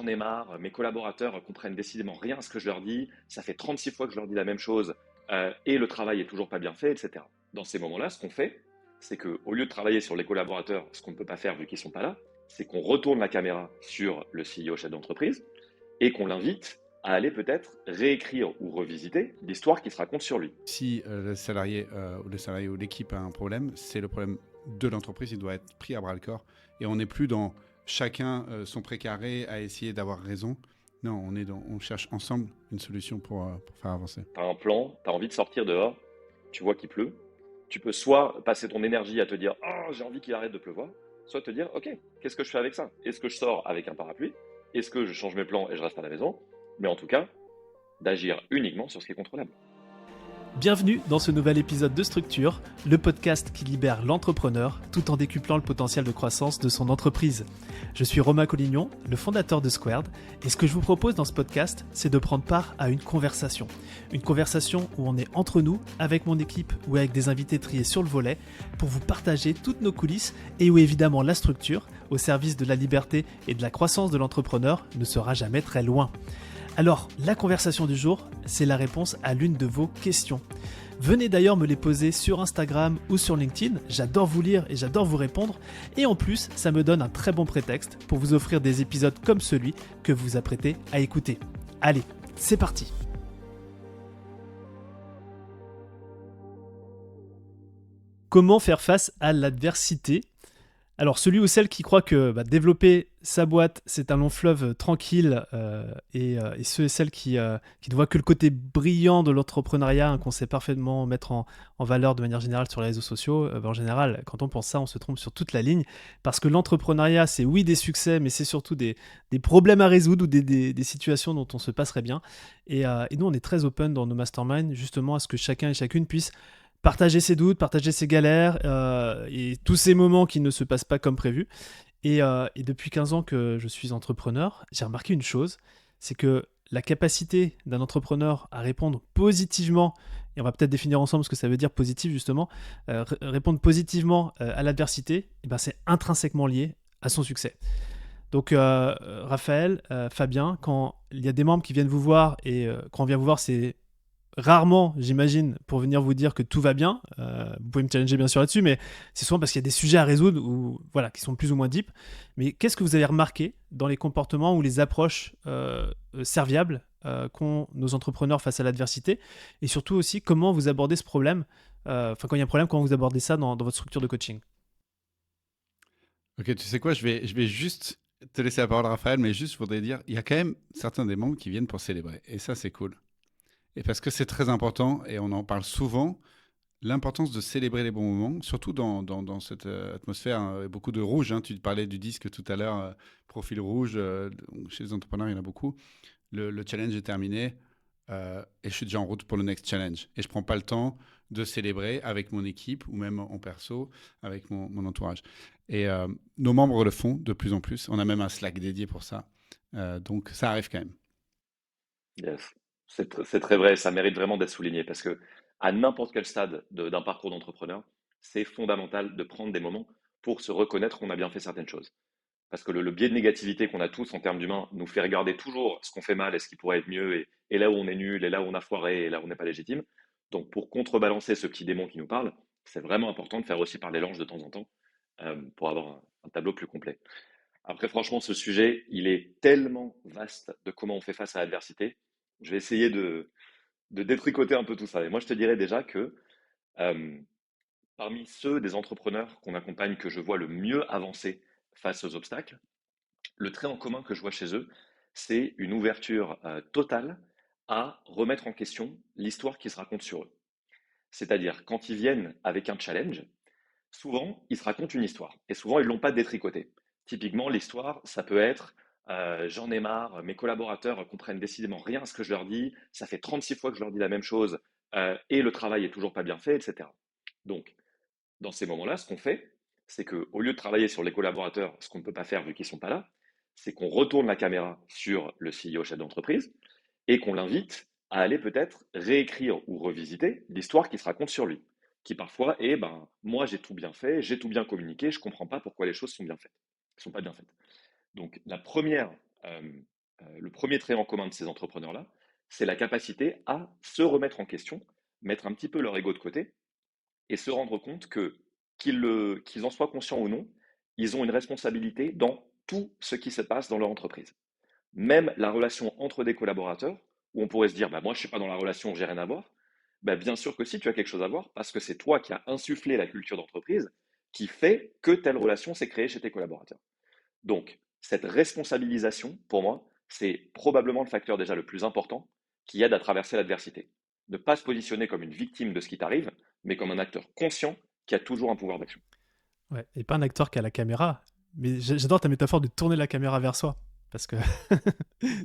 j'en ai marre, mes collaborateurs comprennent décidément rien à ce que je leur dis, ça fait 36 fois que je leur dis la même chose, et le travail est toujours pas bien fait, etc. Dans ces moments-là, ce qu'on fait, c'est qu'au lieu de travailler sur les collaborateurs, ce qu'on ne peut pas faire vu qu'ils ne sont pas là, c'est qu'on retourne la caméra sur le CEO chef d'entreprise et qu'on l'invite à aller peut-être réécrire ou revisiter l'histoire qui se raconte sur lui. Si le salarié ou l'équipe a un problème, c'est le problème de l'entreprise, il doit être pris à bras le corps. Et on n'est plus dans chacun son précaré à essayer d'avoir raison. Non, on cherche ensemble une solution pour faire avancer. Tu as un plan, tu as envie de sortir dehors, tu vois qu'il pleut, tu peux soit passer ton énergie à te dire «Oh, j'ai envie qu'il arrête de pleuvoir», soit te dire «Ok, qu'est-ce que je fais avec ça? Est-ce que je sors avec un parapluie? Est-ce que je change mes plans et je reste à la maison?» Mais en tout cas, d'agir uniquement sur ce qui est contrôlable. Bienvenue dans ce nouvel épisode de Structure, le podcast qui libère l'entrepreneur tout en décuplant le potentiel de croissance de son entreprise. Je suis Romain Collignon, le fondateur de Squared, et ce que je vous propose dans ce podcast, c'est de prendre part à une conversation. Une conversation où on est entre nous, avec mon équipe ou avec des invités triés sur le volet, pour vous partager toutes nos coulisses et où évidemment la structure, au service de la liberté et de la croissance de l'entrepreneur, ne sera jamais très loin. Alors, la conversation du jour, c'est la réponse à l'une de vos questions. Venez d'ailleurs me les poser sur Instagram ou sur LinkedIn, j'adore vous lire et j'adore vous répondre. Et en plus, ça me donne un très bon prétexte pour vous offrir des épisodes comme celui que vous vous apprêtez à écouter. Allez, c'est parti! Comment faire face à l'adversité ? Alors, celui ou celle qui croit que développer sa boîte, c'est un long fleuve tranquille, et ceux et celles qui ne voient que le côté brillant de l'entrepreneuriat, qu'on sait parfaitement mettre en valeur de manière générale sur les réseaux sociaux, en général, quand on pense ça, on se trompe sur toute la ligne. Parce que l'entrepreneuriat, c'est oui des succès, mais c'est surtout des problèmes à résoudre ou des situations dont on se passerait bien. Et nous, on est très open dans nos masterminds, justement, à ce que chacun et chacune puisse partager ses doutes, partager ses galères et tous ces moments qui ne se passent pas comme prévu. Et depuis 15 ans que je suis entrepreneur, j'ai remarqué une chose, c'est que la capacité d'un entrepreneur à répondre positivement, et on va peut-être définir ensemble ce que ça veut dire positif justement, répondre positivement à l'adversité, c'est intrinsèquement lié à son succès. Donc Raphaël, Fabien, quand il y a des membres qui viennent vous voir, et quand on vient vous voir, c'est rarement, j'imagine, pour venir vous dire que tout va bien. Vous pouvez me challenger bien sûr là-dessus, mais c'est souvent parce qu'il y a des sujets à résoudre qui sont plus ou moins deep. Mais qu'est-ce que vous avez remarqué dans les comportements ou les approches serviables qu'ont nos entrepreneurs face à l'adversité? Et surtout aussi, comment vous abordez ce problème, quand il y a un problème, comment vous abordez ça dans votre structure de coaching? Ok, tu sais quoi, je vais juste te laisser la parole, Raphaël, mais juste, je voudrais dire, il y a quand même certains des membres qui viennent pour célébrer. Et ça, c'est cool. Et parce que c'est très important, et on en parle souvent, l'importance de célébrer les bons moments, surtout dans cette atmosphère, hein, beaucoup de rouge. Hein. Tu parlais du disque tout à l'heure, profil rouge. Chez les entrepreneurs, il y en a beaucoup. Le challenge est terminé et je suis déjà en route pour le next challenge. Et je ne prends pas le temps de célébrer avec mon équipe ou même en perso, avec mon entourage. Et nos membres le font de plus en plus. On a même un Slack dédié pour ça. Donc, ça arrive quand même. Yes. C'est très vrai, ça mérite vraiment d'être souligné parce que à n'importe quel stade d'un parcours d'entrepreneur, c'est fondamental de prendre des moments pour se reconnaître qu'on a bien fait certaines choses. Parce que le biais de négativité qu'on a tous en termes d'humains nous fait regarder toujours ce qu'on fait mal et ce qui pourrait être mieux, et là où on est nul, et là où on a foiré, et là où on n'est pas légitime. Donc pour contrebalancer ce petit démon qui nous parle, c'est vraiment important de faire aussi parler l'ange de temps en temps pour avoir un tableau plus complet. Après, franchement, ce sujet, il est tellement vaste de comment on fait face à l'adversité. Je vais essayer de détricoter un peu tout ça. Et moi, je te dirais déjà que euh, parmi ceux des entrepreneurs qu'on accompagne que je vois le mieux avancer face aux obstacles, le trait en commun que je vois chez eux, c'est une ouverture totale à remettre en question l'histoire qui se raconte sur eux. C'est-à-dire, quand ils viennent avec un challenge, souvent, ils se racontent une histoire. Et souvent, ils ne l'ont pas détricotée. Typiquement, l'histoire, ça peut être j'en ai marre, mes collaborateurs comprennent décidément rien à ce que je leur dis, ça fait 36 fois que je leur dis la même chose, et le travail est toujours pas bien fait, etc. Donc, dans ces moments-là, ce qu'on fait, c'est qu'au lieu de travailler sur les collaborateurs, ce qu'on ne peut pas faire vu qu'ils ne sont pas là, c'est qu'on retourne la caméra sur le CEO chef d'entreprise et qu'on l'invite à aller peut-être réécrire ou revisiter l'histoire qui se raconte sur lui, qui parfois est, moi j'ai tout bien fait, j'ai tout bien communiqué, je ne comprends pas pourquoi les choses sont bien faites, sont pas bien faites. Donc la première le premier trait en commun de ces entrepreneurs-là, c'est la capacité à se remettre en question, mettre un petit peu leur ego de côté et se rendre compte que qu'ils en soient conscients ou non, ils ont une responsabilité dans tout ce qui se passe dans leur entreprise. Même la relation entre des collaborateurs, où on pourrait se dire, bah, moi je ne suis pas dans la relation, j'ai rien à voir. Bah, bien sûr que si, tu as quelque chose à voir, parce que c'est toi qui as insufflé la culture d'entreprise qui fait que telle relation s'est créée chez tes collaborateurs. Donc, cette responsabilisation, pour moi, c'est probablement le facteur déjà le plus important qui aide à traverser l'adversité. Ne pas se positionner comme une victime de ce qui t'arrive, mais comme un acteur conscient qui a toujours un pouvoir d'action. Ouais, et pas un acteur qui a la caméra. Mais j'adore ta métaphore de tourner la caméra vers soi. Parce que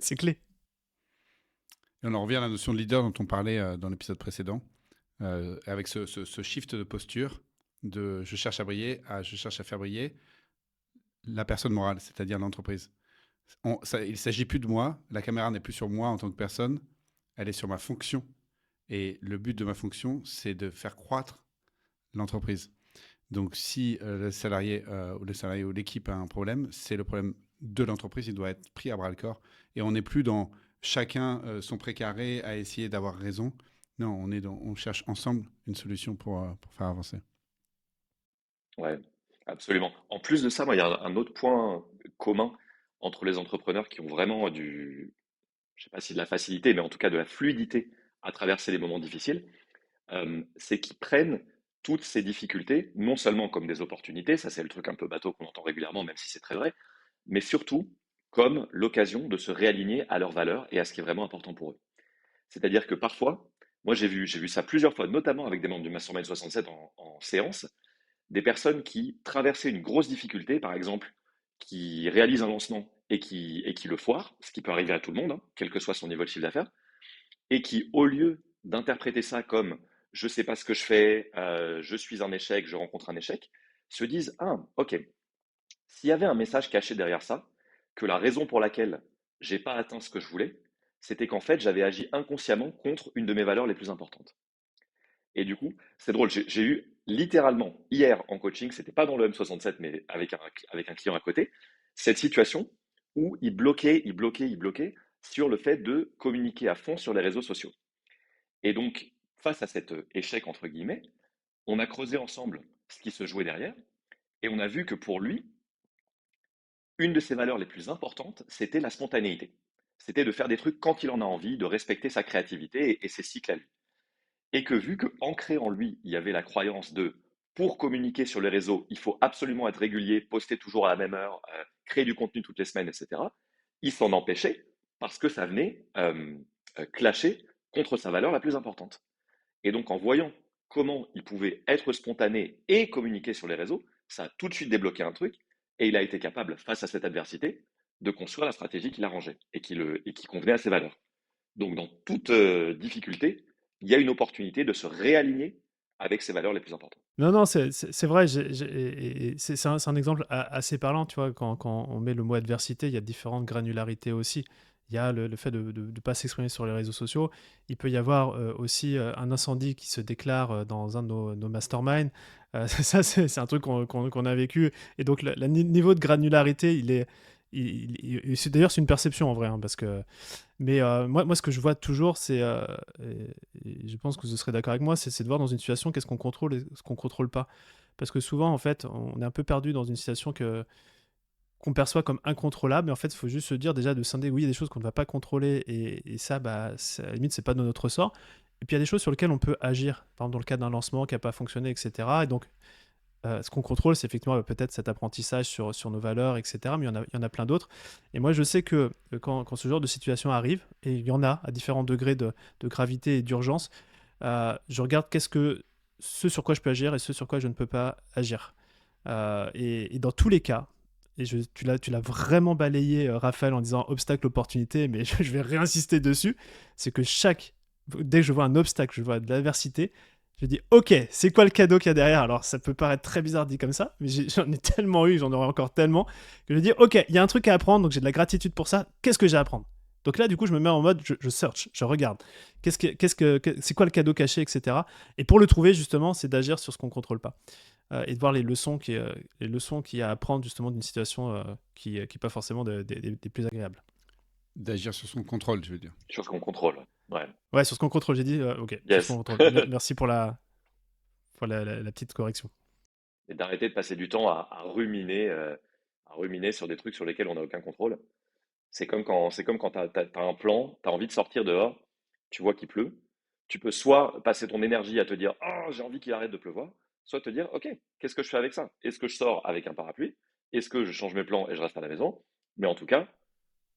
c'est clé. Et on en revient à la notion de leader dont on parlait dans l'épisode précédent, avec ce shift de posture de je cherche à briller à je cherche à faire briller la personne morale, c'est-à-dire l'entreprise. Il ne s'agit plus de moi, la caméra n'est plus sur moi en tant que personne, elle est sur ma fonction. Et le but de ma fonction, c'est de faire croître l'entreprise. Donc si le salarié ou l'équipe a un problème, c'est le problème de l'entreprise, il doit être pris à bras le corps. Et on n'est plus dans chacun son précaré à essayer d'avoir raison. Non, on cherche ensemble une solution pour faire avancer. Ouais, absolument. En plus de ça, moi, il y a un autre point commun entre les entrepreneurs qui ont vraiment je sais pas si de la facilité, mais en tout cas de la fluidité à traverser les moments difficiles, c'est qu'ils prennent toutes ces difficultés, non seulement comme des opportunités, ça c'est le truc un peu bateau qu'on entend régulièrement, même si c'est très vrai, mais surtout comme l'occasion de se réaligner à leurs valeurs et à ce qui est vraiment important pour eux. C'est-à-dire que parfois, moi j'ai vu ça plusieurs fois, notamment avec des membres du Mastermind 67 en séance, des personnes qui traversaient une grosse difficulté, par exemple, qui réalisent un lancement et qui le foirent, ce qui peut arriver à tout le monde, hein, quel que soit son niveau de chiffre d'affaires, et qui, au lieu d'interpréter ça comme je ne sais pas ce que je fais, je suis un échec, je rencontre un échec, se disent ah, ok, s'il y avait un message caché derrière ça, que la raison pour laquelle j'ai pas atteint ce que je voulais, c'était qu'en fait j'avais agi inconsciemment contre une de mes valeurs les plus importantes. Et du coup, c'est drôle, j'ai eu littéralement hier en coaching, c'était pas dans le M67, mais avec un client à côté, cette situation où il bloquait sur le fait de communiquer à fond sur les réseaux sociaux. Et donc, face à cet échec, entre guillemets, on a creusé ensemble ce qui se jouait derrière, et on a vu que pour lui, une de ses valeurs les plus importantes, c'était la spontanéité. C'était de faire des trucs quand il en a envie, de respecter sa créativité et ses cycles à lui. Et que vu que ancré en lui, il y avait la croyance de pour communiquer sur les réseaux, il faut absolument être régulier, poster toujours à la même heure, créer du contenu toutes les semaines, etc. Il s'en empêchait parce que ça venait clasher contre sa valeur la plus importante. Et donc en voyant comment il pouvait être spontané et communiquer sur les réseaux, ça a tout de suite débloqué un truc et il a été capable, face à cette adversité, de construire la stratégie qui l'arrangeait et qui convenait à ses valeurs. Donc, dans toute difficulté, il y a une opportunité de se réaligner avec ses valeurs les plus importantes. Non, non, c'est vrai. Et c'est un exemple assez parlant, tu vois. Quand on met le mot adversité, il y a différentes granularités aussi. Il y a le fait de ne pas s'exprimer sur les réseaux sociaux. Il peut y avoir aussi un incendie qui se déclare dans un de nos masterminds. Ça, c'est un truc qu'on a vécu. Et donc, le niveau de granularité, il est. D'ailleurs, c'est une perception en vrai, hein, parce que. Mais moi, ce que je vois toujours, c'est, et je pense que vous serez d'accord avec moi, c'est de voir dans une situation qu'est-ce qu'on contrôle et ce qu'on contrôle pas. Parce que souvent, en fait, on est un peu perdu dans une situation qu'on perçoit comme incontrôlable, mais en fait, il faut juste se dire déjà de scinder, oui, il y a des choses qu'on ne va pas contrôler, et ça, bah, à la limite, c'est pas de notre ressort. Et puis, il y a des choses sur lesquelles on peut agir, par exemple, dans le cadre d'un lancement qui n'a pas fonctionné, etc. Et donc, ce qu'on contrôle, c'est effectivement peut-être cet apprentissage sur nos valeurs, etc. Mais il y en a plein d'autres. Et moi, je sais que quand ce genre de situation arrive, et il y en a à différents degrés de gravité et d'urgence, je regarde ce sur quoi je peux agir et ce sur quoi je ne peux pas agir. Et dans tous les cas, et tu l'as vraiment balayé, Raphaël, en disant obstacle, opportunité, mais je vais réinsister dessus, c'est que dès que je vois un obstacle, je vois de l'adversité, je dis ok, c'est quoi le cadeau qu'il y a derrière? Alors ça peut paraître très bizarre dit comme ça, mais j'en ai tellement eu, j'en aurai encore tellement, que je dis ok, il y a un truc à apprendre, donc j'ai de la gratitude pour ça, qu'est-ce que j'ai à apprendre? Donc là, du coup, je me mets en mode, je search, je regarde. C'est quoi le cadeau caché, etc. Et pour le trouver, justement, c'est d'agir sur ce qu'on ne contrôle pas. Et de voir les leçons qu'il y a à apprendre, justement, d'une situation qui n'est pas forcément des plus agréables. D'agir sur son contrôle, je veux dire. sur ce qu'on contrôle. Ouais. Ouais, sur ce qu'on contrôle, j'ai dit. Ok, sur ce Yes. qu'on contrôle. Merci pour la petite correction. Et d'arrêter de passer du temps à ruminer sur des trucs sur lesquels on n'a aucun contrôle. C'est comme quand t'as un plan, tu as envie de sortir dehors, tu vois qu'il pleut. Tu peux soit passer ton énergie à te dire oh, j'ai envie qu'il arrête de pleuvoir, soit te dire ok, qu'est-ce que je fais avec ça? Est-ce que je sors avec un parapluie? Est-ce que je change mes plans et je reste à la maison? Mais en tout cas,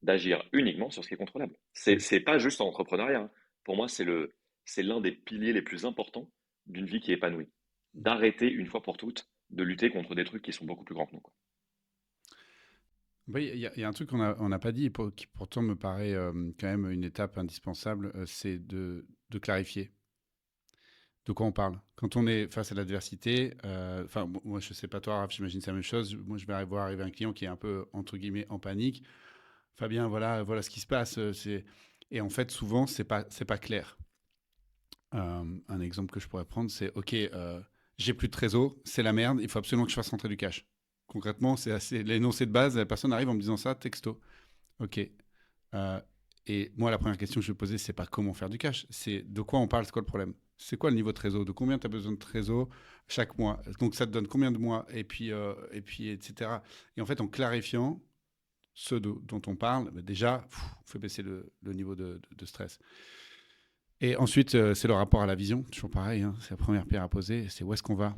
d'agir uniquement sur ce qui est contrôlable. C'est pas juste en entrepreneuriat, hein. Pour moi, c'est l'un des piliers les plus importants d'une vie qui est épanouie. D'arrêter une fois pour toutes de lutter contre des trucs qui sont beaucoup plus grands que nous, quoi. Oui, il y a un truc on n'a pas dit, qui pourtant me paraît quand même une étape indispensable, c'est de clarifier de quoi on parle. Quand on est face à l'adversité, enfin, moi je sais pas toi, Raph, j'imagine c'est la même chose. Moi je vais voir arriver un client qui est un peu, entre guillemets, en panique. Fabien, voilà ce qui se passe. Et en fait, souvent, c'est pas clair. Un exemple que je pourrais prendre, c'est OK, j'ai plus de trésor, c'est la merde, il faut absolument que je fasse rentrer du cash. Concrètement, c'est assez l'énoncé de base. La personne arrive en me disant ça, texto. OK. Euh, et moi, la première question que je vais poser, c'est pas comment faire du cash, c'est de quoi on parle, c'est quoi le problème? C'est quoi le niveau de trésor? De combien tu as besoin de trésor chaque mois? Donc ça te donne combien de mois? Et puis etc. Et en fait, en clarifiant dont on parle, bah déjà, on fait baisser le niveau de stress. Et ensuite, c'est le rapport à la vision, toujours pareil, hein, c'est la première pierre à poser, c'est où est-ce qu'on va.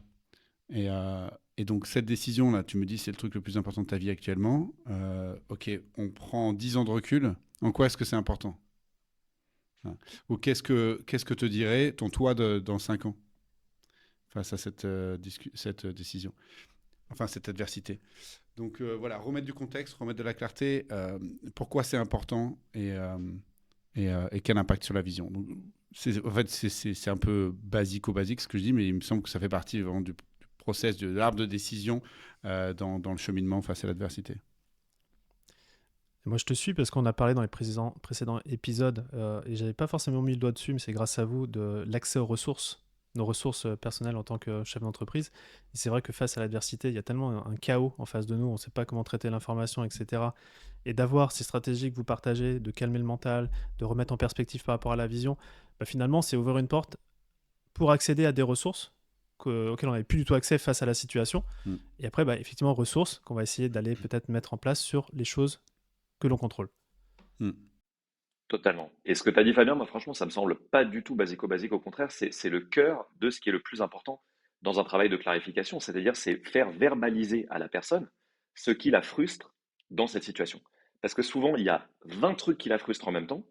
Et, euh, et donc cette décision-là, tu me dis, c'est le truc le plus important de ta vie actuellement. Ok, on prend 10 ans de recul, en quoi est-ce que c'est important? Hein. Ou qu'est-ce que te dirait ton toi dans 5 ans face à cette décision, enfin cette adversité. Donc voilà, remettre du contexte, remettre de la clarté, pourquoi c'est important et quel impact sur la vision. Donc, en fait, c'est un peu basique ce que je dis, mais il me semble que ça fait partie vraiment du process, de l'arbre de décision dans le cheminement face à l'adversité. Et moi, je te suis parce qu'on a parlé dans les précédents épisodes, et j'avais pas forcément mis le doigt dessus, mais c'est grâce à vous, de l'accès aux ressources, nos ressources personnelles en tant que chef d'entreprise. Et c'est vrai que face à l'adversité, il y a tellement un chaos en face de nous, on ne sait pas comment traiter l'information, etc. Et d'avoir ces stratégies que vous partagez, de calmer le mental, de remettre en perspective par rapport à la vision, bah finalement, c'est ouvrir une porte pour accéder à des ressources auxquelles on n'avait plus du tout accès face à la situation. Mm. Et après, bah, effectivement, ressources qu'on va essayer d'aller peut-être mettre en place sur les choses que l'on contrôle. Mm. Totalement. Et ce que tu as dit, Fabien, moi, franchement, ça me semble pas du tout basico-basique. Au contraire, c'est le cœur de ce qui est le plus important dans un travail de clarification. C'est-à-dire, c'est faire verbaliser à la personne ce qui la frustre dans cette situation. Parce que souvent, il y a 20 trucs qui la frustrent en même temps,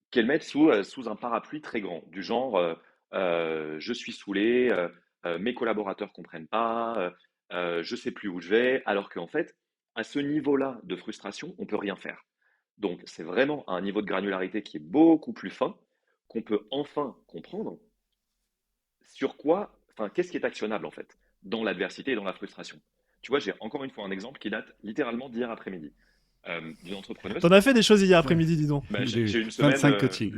qu'elle mette sous un parapluie très grand, du genre je suis saoulé, mes collaborateurs comprennent pas, je sais plus où je vais, alors qu'en fait, à ce niveau-là de frustration, on peut rien faire. Donc, c'est vraiment à un niveau de granularité qui est beaucoup plus fin qu'on peut enfin comprendre sur quoi, enfin, qu'est-ce qui est actionnable en fait dans l'adversité et dans la frustration. Tu vois, j'ai encore une fois un exemple qui date littéralement d'hier après-midi, d'une entrepreneuse. T'en as fait des choses hier Ouais. après-midi, dis donc. Ben, J'ai j'ai eu eu une semaine, 25 coachings.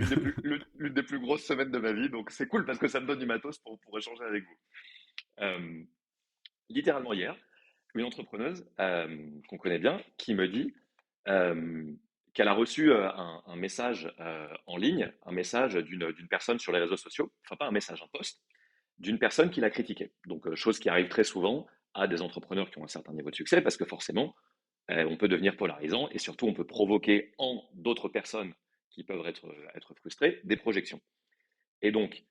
l'une des plus grosses semaines de ma vie, donc c'est cool parce que ça me donne du matos pour échanger avec vous. Euh, Littéralement hier, une entrepreneuse qu'on connaît bien qui me dit euh, qu'elle a reçu un message en ligne, un message d'une personne sur les réseaux sociaux, enfin pas un message, un post, d'une personne qui l'a critiqué. Donc chose qui arrive très souvent à des entrepreneurs qui ont un certain niveau de succès parce que forcément, on peut devenir polarisant et surtout on peut provoquer en d'autres personnes qui peuvent être frustrées des projections. Et donc,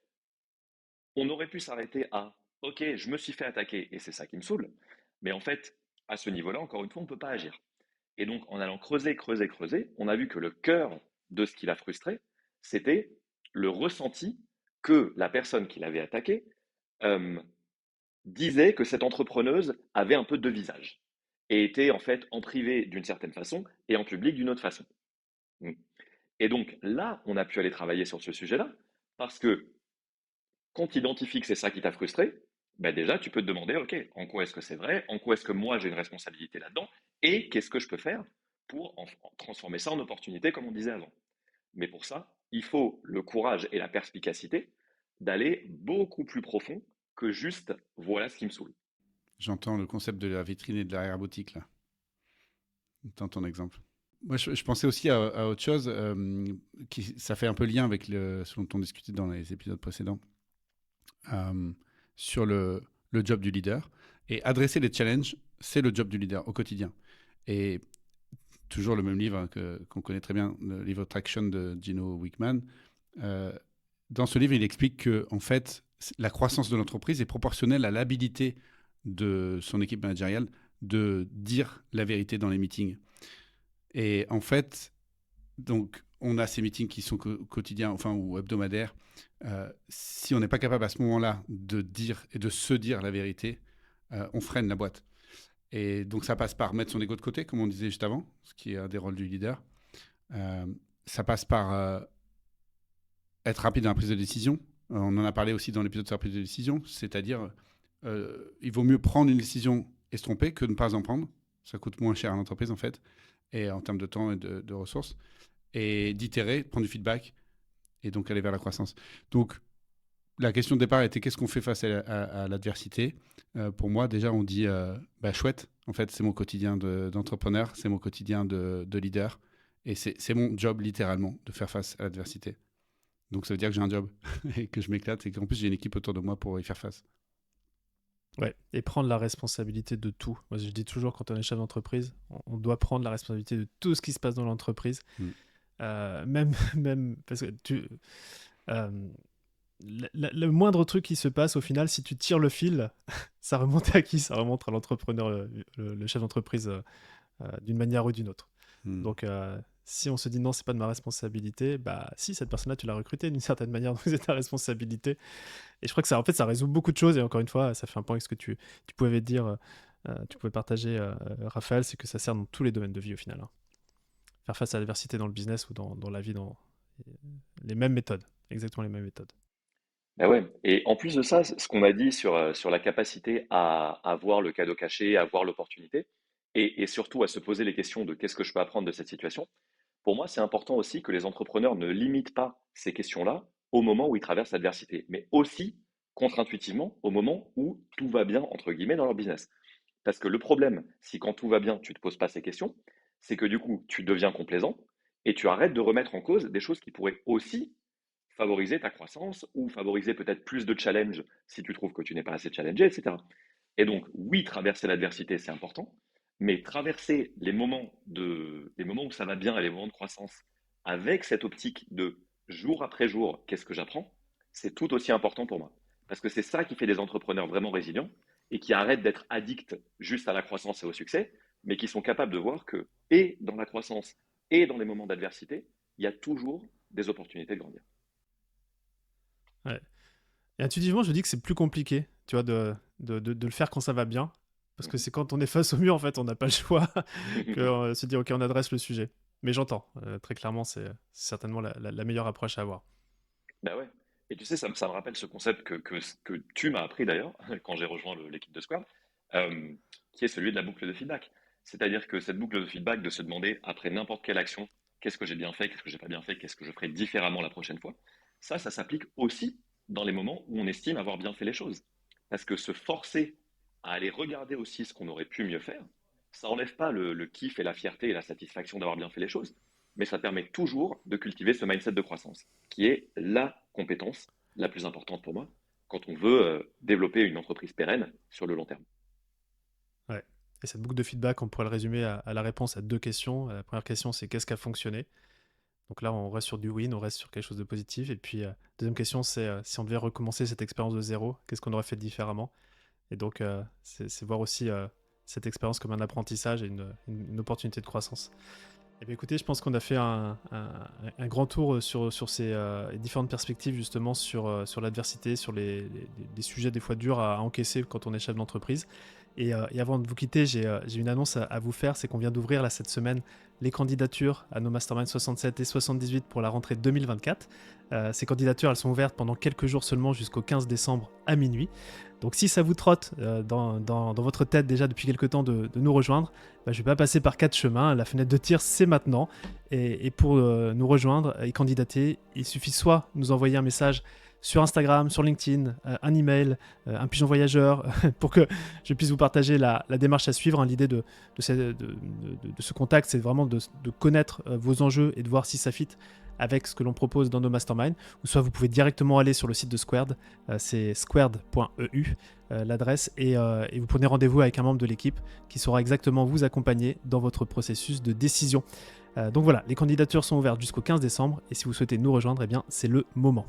on aurait pu s'arrêter à OK, je me suis fait attaquer et c'est ça qui me saoule. Mais en fait, à ce niveau-là, encore une fois, on ne peut pas agir. Et donc, en allant creuser, on a vu que le cœur de ce qui l'a frustré, c'était le ressenti que la personne qui l'avait attaqué euh, disait que cette entrepreneuse avait un peu deux visages et était en fait en privé d'une certaine façon et en public d'une autre façon. Et donc là, on a pu aller travailler sur ce sujet-là parce que quand tu identifies que c'est ça qui t'a frustré, ben déjà, tu peux te demander, OK, en quoi est-ce que c'est vrai? En quoi est-ce que moi j'ai une responsabilité là-dedans? Et qu'est-ce que je peux faire pour en transformer ça en opportunité, comme on disait avant? Mais pour ça, il faut le courage et la perspicacité d'aller beaucoup plus profond que juste voilà ce qui me saoule. J'entends le concept de la vitrine et de l'arrière-boutique, là, dans ton exemple. Moi, je pensais aussi à autre chose, ça fait un peu lien avec ce dont on discutait dans les épisodes précédents, euh, sur le job du leader. Et adresser les challenges, c'est le job du leader au quotidien. Et toujours le même livre, hein, qu'on connaît très bien, le livre Traction de Gino Wickman. euh, Dans ce livre, il explique que, en fait, la croissance de l'entreprise est proportionnelle à l'habilité de son équipe managériale de dire la vérité dans les meetings. Et en fait, donc, on a ces meetings qui sont quotidiens, enfin, ou hebdomadaires. Si on n'est pas capable à ce moment-là de dire et de se dire la vérité, on freine la boîte. Et donc, ça passe par mettre son ego de côté, comme on disait juste avant, ce qui est un des rôles du leader. Euh, Ça passe par être rapide dans la prise de décision. On en a parlé aussi dans l'épisode sur la prise de décision, c'est-à-dire il vaut mieux prendre une décision et se tromper que de ne pas en prendre. Ça coûte moins cher à l'entreprise en fait, et en termes de temps et de ressources, et d'itérer, prendre du feedback, et donc aller vers la croissance. Donc la question de départ était qu'est-ce qu'on fait face à l'adversité. Pour moi, déjà, on dit chouette, en fait, c'est mon quotidien d'entrepreneur, c'est mon quotidien de leader, et c'est mon job littéralement de faire face à l'adversité. Donc ça veut dire que j'ai un job et que je m'éclate et qu'en plus j'ai une équipe autour de moi pour y faire face. Ouais, et prendre la responsabilité de tout. Moi, je dis toujours, quand on est chef d'entreprise, on doit prendre la responsabilité de tout ce qui se passe dans l'entreprise. Même parce que le moindre truc qui se passe, au final, si tu tires le fil, ça remonte à qui? Ça remonte à l'entrepreneur, le chef d'entreprise, d'une manière ou d'une autre. Donc, si on se dit non, c'est pas de ma responsabilité, bah si, cette personne-là, tu l'as recrutée d'une certaine manière, donc c'est ta responsabilité. Et je crois que ça, en fait, ça résout beaucoup de choses. Et encore une fois, ça fait un point avec ce que tu pouvais dire, tu pouvais partager, Raphaël, c'est que ça sert dans tous les domaines de vie au final, hein. Faire face à l'adversité dans le business ou dans la vie, dans les mêmes méthodes, exactement les mêmes méthodes. Ben ouais. Et en plus de ça, ce qu'on a dit sur la capacité à voir le cadeau caché, à voir l'opportunité, et surtout à se poser les questions de qu'est-ce que je peux apprendre de cette situation, pour moi, c'est important aussi que les entrepreneurs ne limitent pas ces questions-là au moment où ils traversent l'adversité, mais aussi, contre-intuitivement, au moment où tout va bien, entre guillemets, dans leur business. Parce que le problème, si quand tout va bien, tu ne te poses pas ces questions, c'est que du coup, tu deviens complaisant et tu arrêtes de remettre en cause des choses qui pourraient aussi favoriser ta croissance ou favoriser peut-être plus de challenge si tu trouves que tu n'es pas assez challengé, etc. Et donc, oui, traverser l'adversité, c'est important, mais traverser les moments où ça va bien et les moments de croissance avec cette optique de jour après jour, qu'est-ce que j'apprends, c'est tout aussi important pour moi. Parce que c'est ça qui fait des entrepreneurs vraiment résilients et qui arrêtent d'être addicts juste à la croissance et au succès, mais qui sont capables de voir que, et dans la croissance et dans les moments d'adversité, il y a toujours des opportunités de grandir. Ouais. Et intuitivement, je dis que c'est plus compliqué, tu vois, de le faire quand ça va bien. Parce que c'est quand on est face au mur, en fait, on n'a pas le choix que se dire, OK, on adresse le sujet. Mais j'entends, très clairement, c'est certainement la meilleure approche à avoir. Bah ouais. Et tu sais, ça me rappelle ce concept que tu m'as appris d'ailleurs quand j'ai rejoint l'équipe de Square, euh, qui est celui de la boucle de feedback. C'est-à-dire que cette boucle de feedback, de se demander après n'importe quelle action, qu'est-ce que j'ai bien fait, qu'est-ce que j'ai pas bien fait, qu'est-ce que je ferai différemment la prochaine fois, ça s'applique aussi dans les moments où on estime avoir bien fait les choses. Parce que se forcer à aller regarder aussi ce qu'on aurait pu mieux faire, ça enlève pas le kiff et la fierté et la satisfaction d'avoir bien fait les choses, mais ça permet toujours de cultiver ce mindset de croissance, qui est la compétence la plus importante pour moi quand on veut développer une entreprise pérenne sur le long terme. Ouais. Et cette boucle de feedback, on pourrait le résumer à la réponse à deux questions. La première question, c'est qu'est-ce qui a fonctionné? Donc là, on reste sur du win, on reste sur quelque chose de positif. Et puis, deuxième question, c'est si on devait recommencer cette expérience de zéro, qu'est-ce qu'on aurait fait différemment? Et donc, c'est voir aussi cette expérience comme un apprentissage et une opportunité de croissance. Eh bien, écoutez, je pense qu'on a fait un grand tour sur ces différentes perspectives, justement, sur l'adversité, sur les sujets des fois durs à encaisser quand on est chef d'entreprise. Et avant de vous quitter, j'ai une annonce à vous faire, c'est qu'on vient d'ouvrir là cette semaine les candidatures à nos Mastermind 67 et 78 pour la rentrée 2024. Ces candidatures, elles sont ouvertes pendant quelques jours seulement jusqu'au 15 décembre à minuit. Donc si ça vous trotte dans votre tête déjà depuis quelques temps de nous rejoindre, je ne vais pas passer par 4 chemins. La fenêtre de tir, c'est maintenant. Et pour nous rejoindre et candidater, il suffit soit nous envoyer un message sur Instagram, sur LinkedIn, un email, un pigeon voyageur, pour que je puisse vous partager la démarche à suivre. Hein. L'idée de ce contact, c'est vraiment de connaître vos enjeux et de voir si ça fit avec ce que l'on propose dans nos masterminds. Ou soit vous pouvez directement aller sur le site de Squared, c'est squared.eu l'adresse, et vous prenez rendez-vous avec un membre de l'équipe qui saura exactement vous accompagner dans votre processus de décision. Donc voilà, les candidatures sont ouvertes jusqu'au 15 décembre, et si vous souhaitez nous rejoindre, eh bien, c'est le moment.